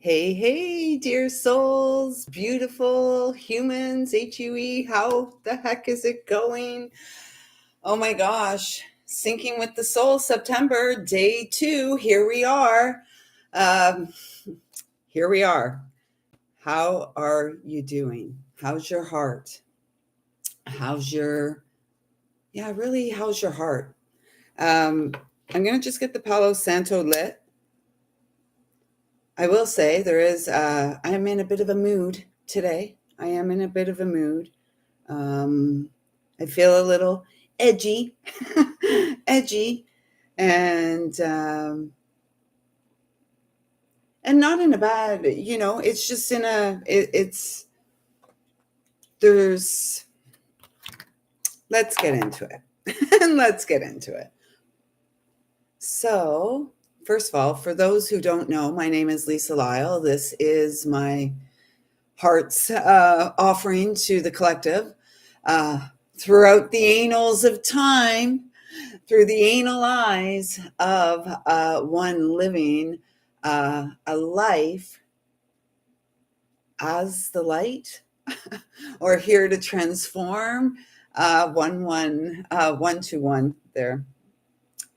Hey, hey, dear souls, beautiful humans, HUE, how the heck is it going? Oh my gosh, Syncing with the Soul, September, day 2, here we are. Um, Here we are. How are you doing? How's your heart? How's your, yeah, really, how's your heart? Um, I'm going to just get the Palo Santo lit. I will say I'm in a bit of a mood today. I am in a bit of a mood. Um, I feel a little edgy, edgy, and and not in a bad. It's just in a. It's there's. Let's get into it. Let's get into it. So, first of all, for those who don't know, my name is lisalyle. This is my heart's offering to the collective uh, throughout the annals of time, through the anal eyes of one living a life as the light, or here to transform one to one there.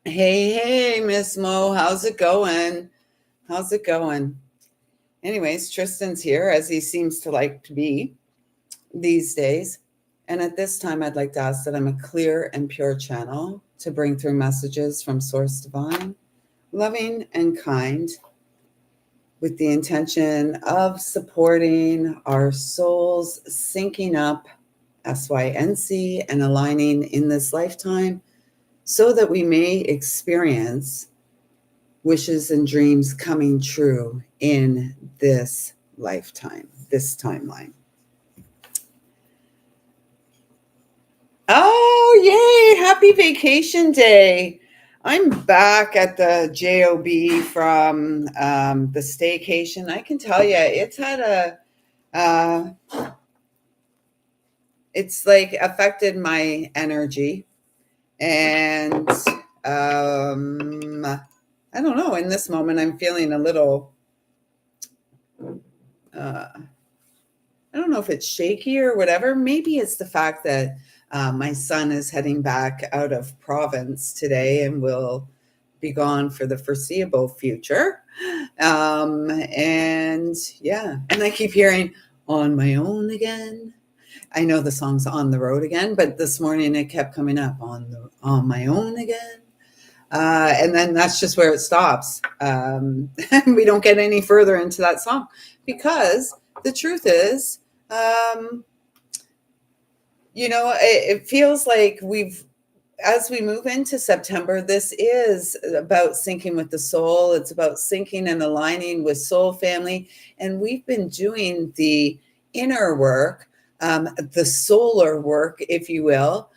Hey, hey, Miss Mo, how's it going? How's it going? Anyways, Tristan's here, as he seems to like to be these days. And at this time, I'd like to ask that I'm a clear and pure channel to bring through messages from Source Divine, loving and kind, with the intention of supporting our souls syncing up, SYNC, and aligning in this lifetime so that we may experience wishes and dreams coming true in this lifetime, this timeline. Oh, yay! Happy vacation day. I'm back at the JOB from the staycation. I can tell you, uh, it's like affected my energy. And I don't know, in this moment, I'm feeling a little, uh, I don't know if it's shaky or whatever. Maybe it's the fact that my son is heading back out of province today and will be gone for the foreseeable future. And yeah, and I keep hearing on my own again. I know the song's On the Road Again, but this morning it kept coming up on my own again. And then that's just where it stops. And we don't get any further into that song because the truth is, um, it feels like as we move into September, this is about syncing with the soul. It's about syncing and aligning with soul family. And we've been doing the inner work, the solar work, if you will,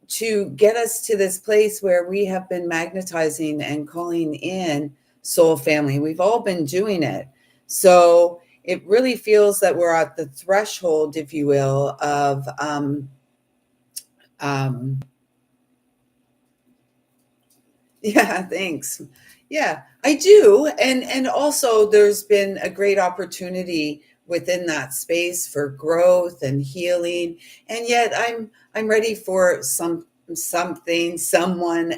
to get us to this place where we have been magnetizing and calling in soul family. We've all been doing it. So it really feels that we're at the threshold, if you will, of yeah, thanks. Yeah, I do. And also there's been a great opportunity within that space for growth and healing. And yet I'm ready for someone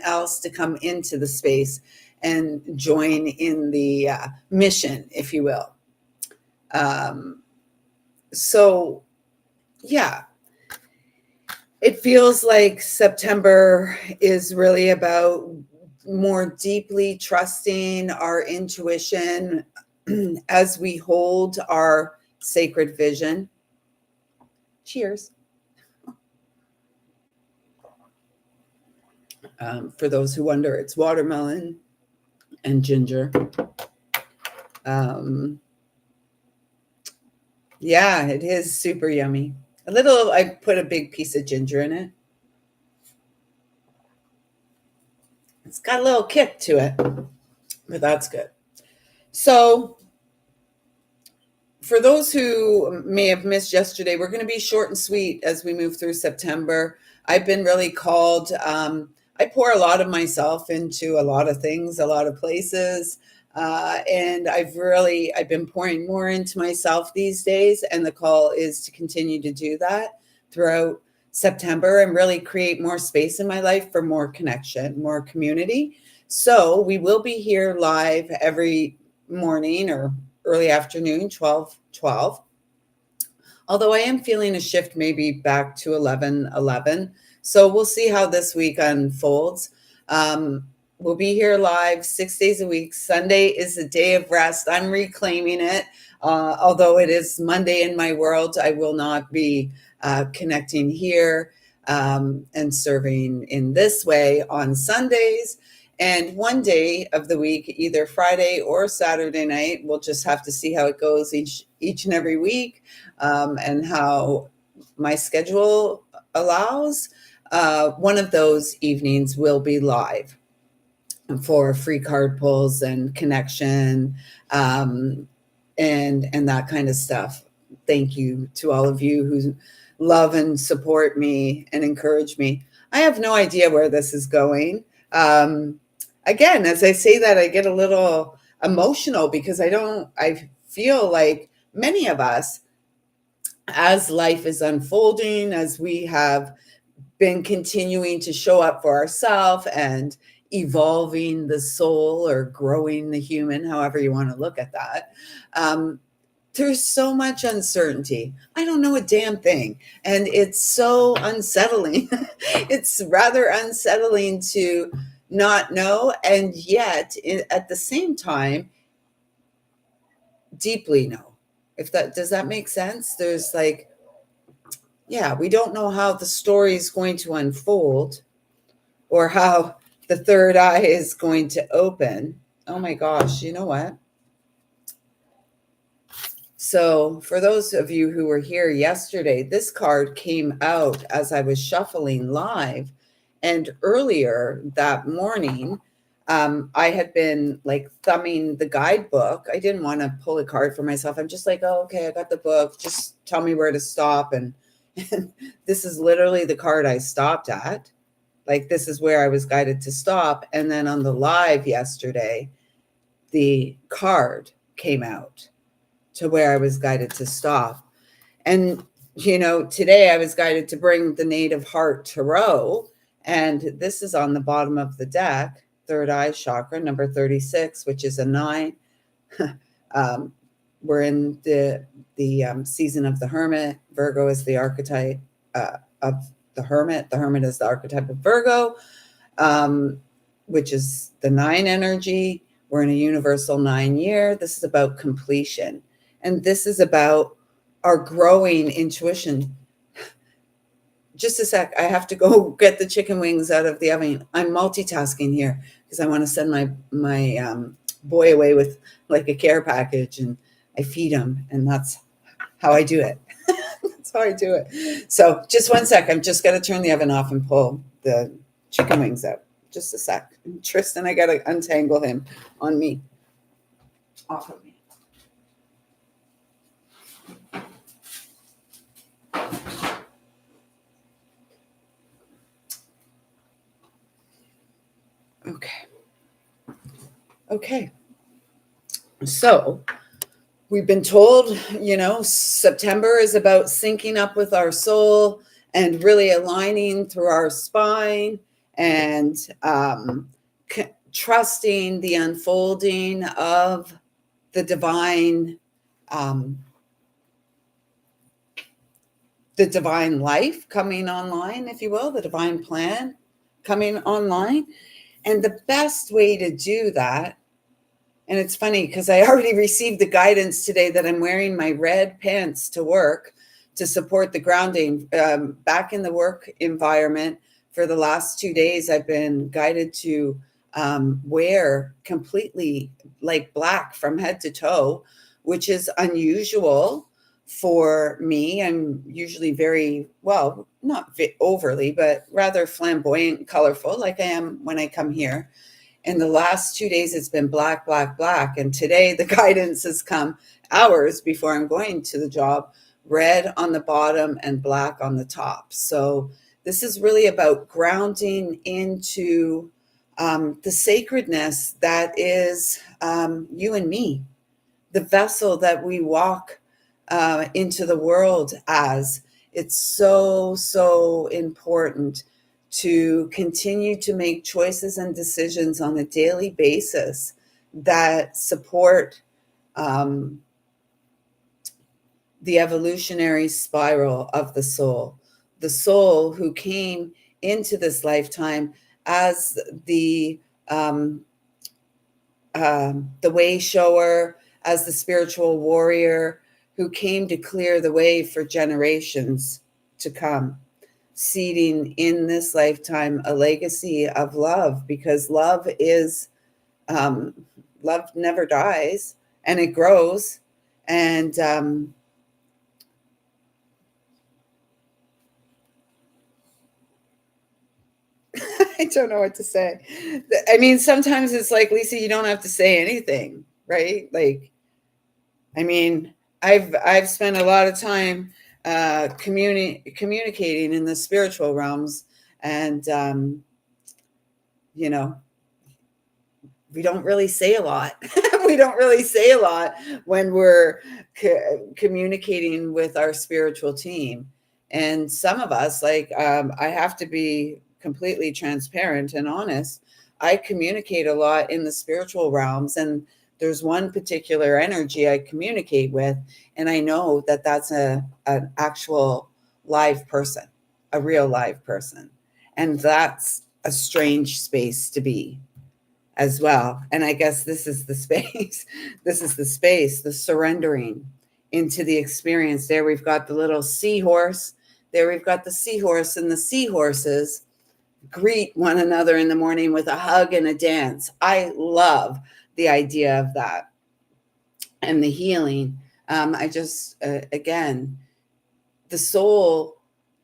else to come into the space and join in the mission, if you will. Um, so yeah, it feels like September is really about more deeply trusting our intuition as we hold our sacred vision. Cheers. For those who wonder, it's watermelon and ginger. Yeah, it is super yummy. I put a big piece of ginger in it. It's got a little kick to it, but that's good. So, for those who may have missed yesterday, we're going to be short and sweet as we move through September. I've been really called. I pour a lot of myself into a lot of things, a lot of places. And I've been pouring more into myself these days, and the call is to continue to do that throughout September and really create more space in my life for more connection, more community. So we will be here live every morning or early afternoon, 12:12. Although I am feeling a shift maybe back to 11:11. So we'll see how this week unfolds. Um, we'll be here live 6 days a week. Sunday is a day of rest. I'm reclaiming it. Although it is Monday in my world, I will not be connecting here and serving in this way on Sundays. And one day of the week, either Friday or Saturday night, we'll just have to see how it goes each and every week, and how my schedule allows. One of those evenings will be live for free card pulls and connection, and that kind of stuff. Thank you to all of you who love and support me and encourage me. I have no idea where this is going. Again, as I say that, I get a little emotional because I feel like many of us, as life is unfolding, as we have been continuing to show up for ourselves and evolving the soul or growing the human, however you want to look at that, there's so much uncertainty. I don't know a damn thing. And it's so unsettling. It's rather unsettling to not know, and yet at the same time, deeply know. If that does that make sense? There's like, yeah, we don't know how the story is going to unfold or how the third eye is going to open. Oh my gosh, you know what? So, for those of you who were here yesterday, this card came out as I was shuffling live. And earlier that morning, I had been like thumbing the guidebook. I didn't want to pull a card for myself. I'm just like, oh, okay, I got the book. Just tell me where to stop. And this is literally the card I stopped at. Like, this is where I was guided to stop. And then on the live yesterday, the card came out to where I was guided to stop. And, today I was guided to bring the Native Heart Tarot. And this is on the bottom of the deck, third eye chakra, number 36, which is a 9. We're in the season of the Hermit. Virgo is the archetype of the Hermit. The Hermit is the archetype of Virgo, which is the 9 energy. We're in a universal 9 year. This is about completion. And this is about our growing intuition. Just a sec. I have to go get the chicken wings out of the oven. I'm multitasking here because I want to send my boy away with like a care package, and I feed him, and that's how I do it. That's how I do it. So just one sec. I'm just going to turn the oven off and pull the chicken wings out. Just a sec. Tristan, I got to untangle him on me. Off of me. Okay. So we've been told, September is about syncing up with our soul and really aligning through our spine and trusting the unfolding of the divine life coming online, if you will, the divine plan coming online. And the best way to do that, and it's funny because I already received the guidance today that I'm wearing my red pants to work to support the grounding. Back in the work environment for the last 2 days, I've been guided to wear completely like black from head to toe, which is unusual for me. I'm usually very, well, not overly, but rather flamboyant, colorful, like I am when I come here. In the last 2 days, it's been black, black, black. And today the guidance has come hours before I'm going to the job, red on the bottom and black on the top. So this is really about grounding into the sacredness that is you and me, the vessel that we walk into the world as. It's so, so important to continue to make choices and decisions on a daily basis that support um, the evolutionary spiral of the soul who came into this lifetime as the um, the way shower, as the spiritual warrior who came to clear the way for generations to come, seeding in this lifetime a legacy of love, because um, love never dies and it grows. And I don't know what to say. I mean, sometimes it's like, Lisa, you don't have to say anything, right? Like, I mean, I've spent a lot of time communicating in the spiritual realms, and you know, we don't really say a lot. We don't really say a lot when we're communicating with our spiritual team. And some of us, like, I have to be completely transparent and honest. I communicate a lot in the spiritual realms, and there's one particular energy I communicate with, and I know that that's an actual live person, a real live person, and that's a strange space to be as well. And I guess this is the space. This is the space, the surrendering into the experience. There we've got the little seahorse. There we've got the seahorse, and the seahorses greet one another in the morning with a hug and a dance. I love the idea of that and the healing. I just, again, the soul,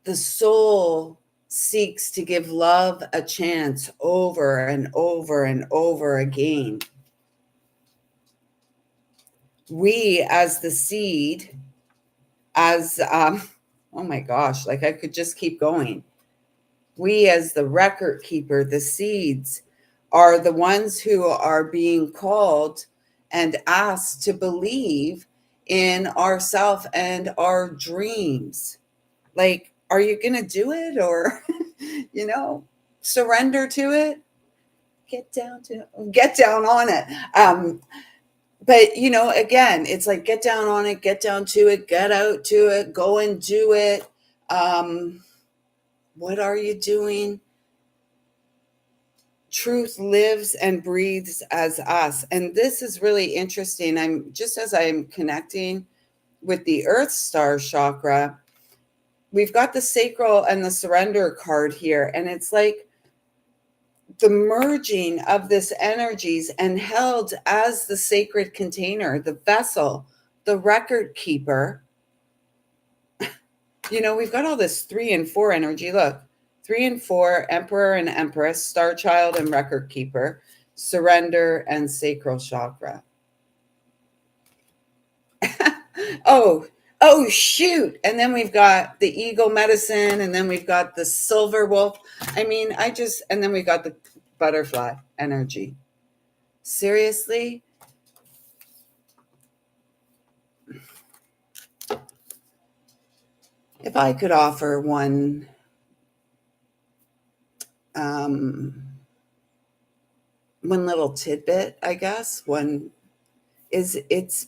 the soul seeks to give love a chance over and over and over again. We, as the seed, as oh my gosh, like I could just keep going. We, as the record keeper, the seeds, are the ones who are being called and asked to believe in ourself and our dreams. Like, are you going to do it, or you know, surrender to it? Get down on it. But again, it's like, get down on it, get down to it, get out to it, go and do it. um what are you doing? Truth lives and breathes as us. And this is really interesting. I'm just, as I'm connecting with the earth star chakra, we've got the sacral and the surrender card here, and it's like the merging of this energies, and held as the sacred container, the vessel, the record keeper. We've got all this 3 and 4 energy. Look, 3 and 4, emperor and empress, star child and record keeper, surrender and sacral chakra. oh, oh, shoot. And then we've got the eagle medicine, and then we've got the silver wolf. And then we've got the butterfly energy. Seriously? If I could offer um, one little tidbit, I guess,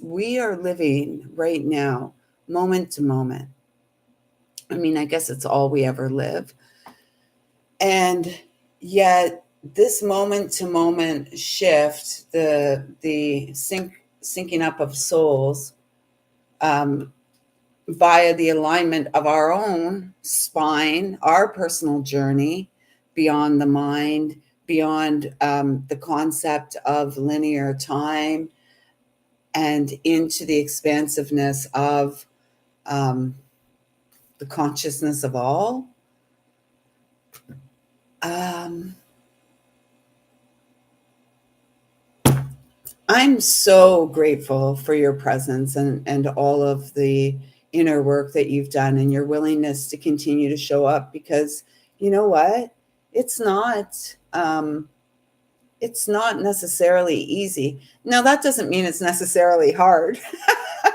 we are living right now, moment to moment. I guess it's all we ever live. And yet this moment to moment shift, the syncing up of souls, via the alignment of our own spine, our personal journey beyond the mind, beyond the concept of linear time, and into the expansiveness of the consciousness of all. I'm so grateful for your presence, and all of the inner work that you've done, and your willingness to continue to show up, because you know what? It's not it's not necessarily easy. Now, that doesn't mean it's necessarily hard.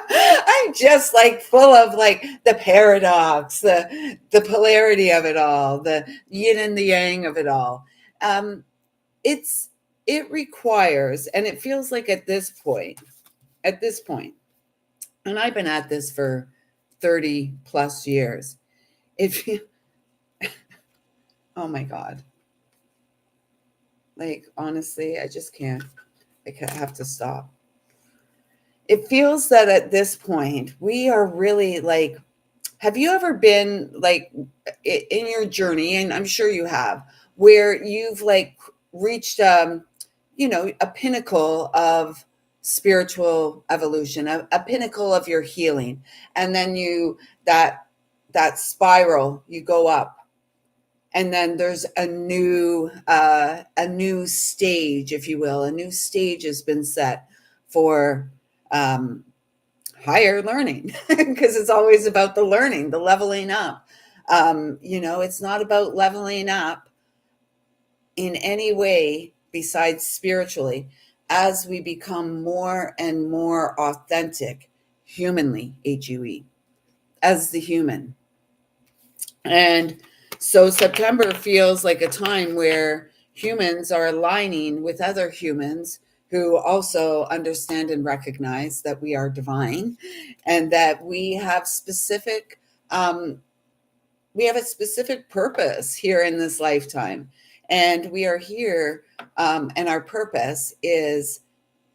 I'm just like full of like the paradox, the polarity of it all, the yin and the yang of it all. Um, it's it requires, and it feels like at this point, and I've been at this for 30 plus years. If you, oh my God, like honestly, I just can't. Have to stop. It feels that at this point, we are really like, have you ever been like in your journey, and I'm sure you have, where you've like reached, a pinnacle of spiritual evolution, a pinnacle of your healing, and then that that spiral, you go up, and then there's a new stage, if you will, a new stage has been set for um, higher learning because it's always about the learning, the leveling up. It's not about leveling up in any way besides spiritually as we become more and more authentic humanly, HUE, as the human. And so September feels like a time where humans are aligning with other humans who also understand and recognize that we are divine, and that um, we have a specific purpose here in this lifetime. And we are here, and our purpose is,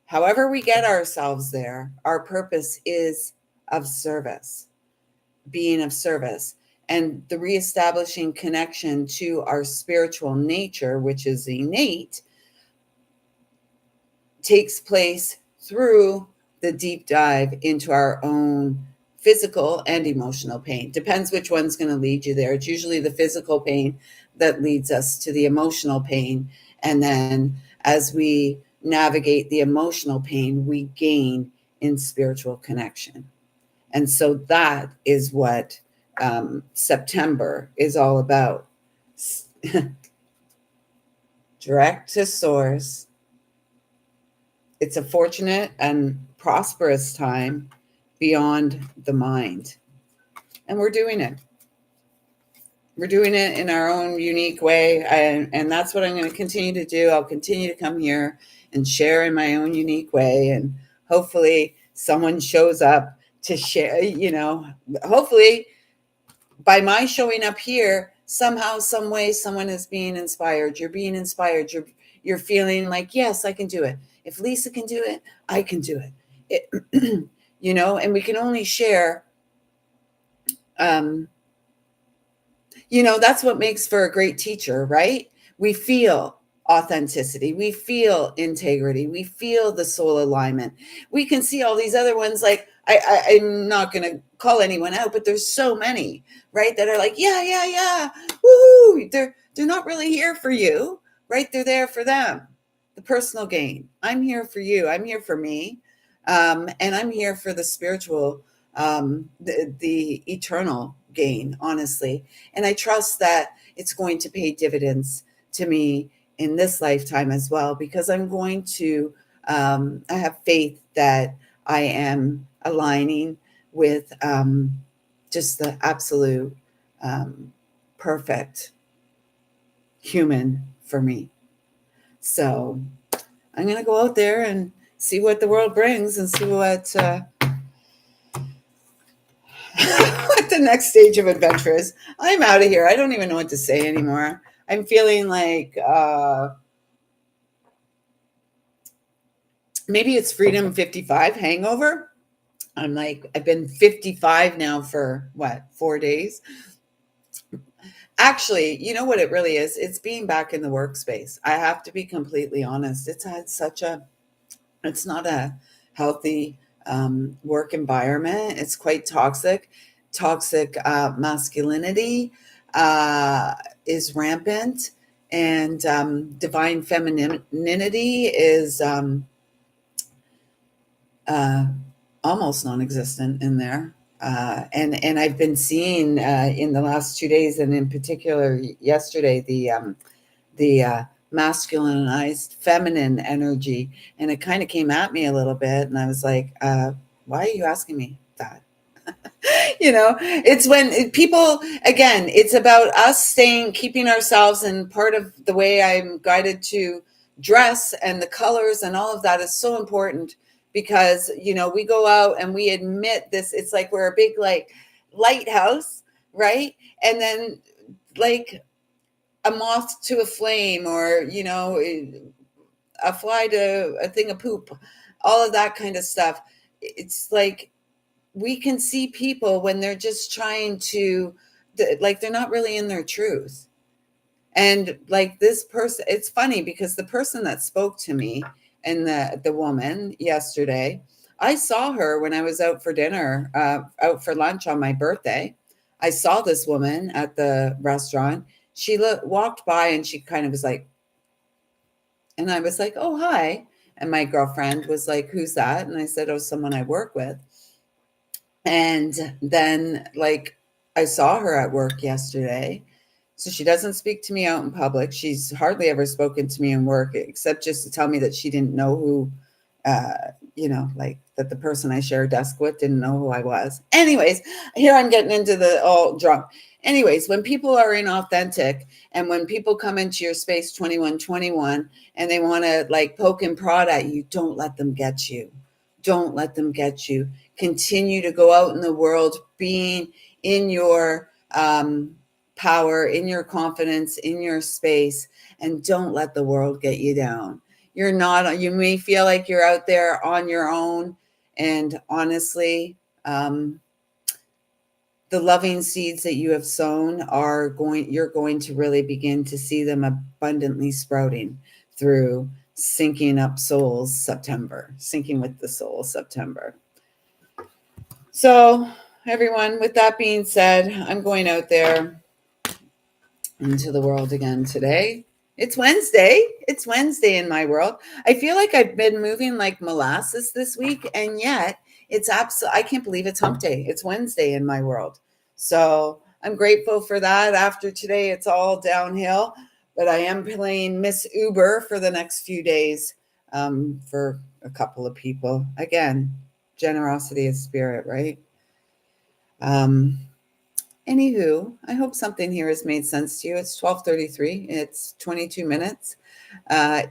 however we get ourselves there, our purpose is of service, being of service, and the reestablishing connection to our spiritual nature, which is innate, takes place through the deep dive into our own physical and emotional pain. Depends which one's going to lead you there. It's usually the physical pain that leads us to the emotional pain. And then as we navigate the emotional pain, we gain in spiritual connection. And so that is what September is all about. Direct to source. It's a fortunate and prosperous time beyond the mind. And we're doing it. We're doing it in our own unique way. And that's what I'm going to continue to do. I'll continue to come here and share in my own unique way. And hopefully someone shows up to share, hopefully by my showing up here, somehow, some way, someone is being inspired. You're being inspired. You're feeling like, yes, I can do it. If Lisa can do it, I can do it. And we can only share. Um, that's what makes for a great teacher, right? We feel authenticity, we feel integrity, we feel the soul alignment. We can see all these other ones, like I'm not going to call anyone out, but there's so many, right, that are like, yeah, woohoo. They're not really here for you, right? They're there for them, the personal gain. I'm here for you. I'm here for me, and I'm here for the spiritual, the eternal gain, honestly. And I trust that it's going to pay dividends to me in this lifetime as well, because I have faith that I am aligning with just the absolute perfect human for me. So I'm going to go out there and see what the world brings, and see what what the next stage of adventure is. I'm out of here. I don't even know what to say anymore. I'm feeling like maybe it's Freedom 55 hangover. I'm like, I've been 55 now for what, 4 days? Actually, you know what it really is? It's being back in the workspace. I have to be completely honest. It's not a healthy work environment. It's quite toxic. Toxic masculinity is rampant, and divine femininity is uh, almost non-existent in there. And I've been seeing in the last 2 days, and in particular yesterday, the masculinized feminine energy. And it kind of came at me a little bit. And I was like, why are you asking me that? It's when people, again, it's about us keeping ourselves, and part of the way I'm guided to dress and the colors and all of that is so important because, we go out and we admit this. It's like we're a big, like, lighthouse, right? And then, like, a moth to a flame, or, a fly to a thing of poop, all of that kind of stuff. It's like, we can see people when they're just trying to, like, they're not really in their truth. And like this person, it's funny because the person that spoke to me, and the woman yesterday, I saw her when I was out for dinner, out for lunch on my birthday. I saw this woman at the restaurant. She walked by and she kind of was like, and I was like, oh, hi. And my girlfriend was like, who's that? And I said, oh, someone I work with. And then, like, I saw her at work yesterday. So she doesn't speak to me out in public. She's hardly ever spoken to me in work, except just to tell me that she didn't know who, like, that the person I share a desk with didn't know who I was. Anyways, here I'm getting into the all drunk. Anyways, when people are inauthentic, and when people come into your space 2121 and they want to, like, poke and prod at you, don't let them get you. Don't let them get you. Continue to go out in the world being in your power, in your confidence, in your space, and don't let the world get you down. You may feel like you're out there on your own, and honestly, the loving seeds that you have sown you're going to really begin to see them abundantly sprouting through Syncing with the Soul September. So, everyone, with that being said, I'm going out there into the world again today. It's Wednesday. It's Wednesday in my world. I feel like I've been moving like molasses this week, and yet I can't believe it's hump day. It's Wednesday in my world. So I'm grateful for that. After today, it's all downhill, but I am playing Miss Uber for the next few days, for a couple of people. Again, generosity of spirit, right? Anywho, I hope something here has made sense to you. It's 12:33. It's 22 minutes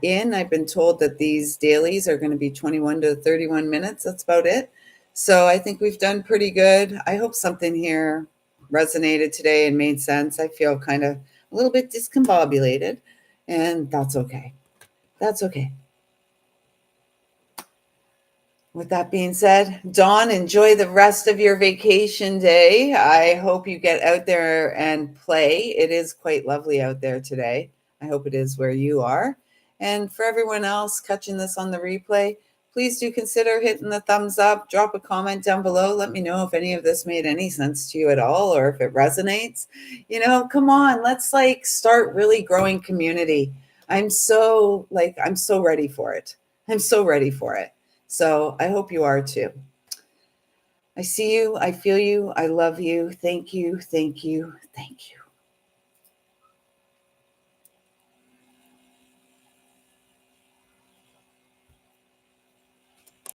in. I've been told that these dailies are going to be 21 to 31 minutes. That's about it. So I think we've done pretty good. I hope something here resonated today and made sense. I feel kind of a little bit discombobulated, and that's okay. That's okay. With that being said, Dawn, enjoy the rest of your vacation day. I hope you get out there and play. It is quite lovely out there today. I hope it is where you are. And for everyone else catching this on the replay, please do consider hitting the thumbs up, drop a comment down below. Let me know if any of this made any sense to you at all, or if it resonates. Come on, let's start really growing community. I'm so ready for it. I'm so ready for it. So I hope you are too. I see you. I feel you. I love you. Thank you. Thank you. Thank you.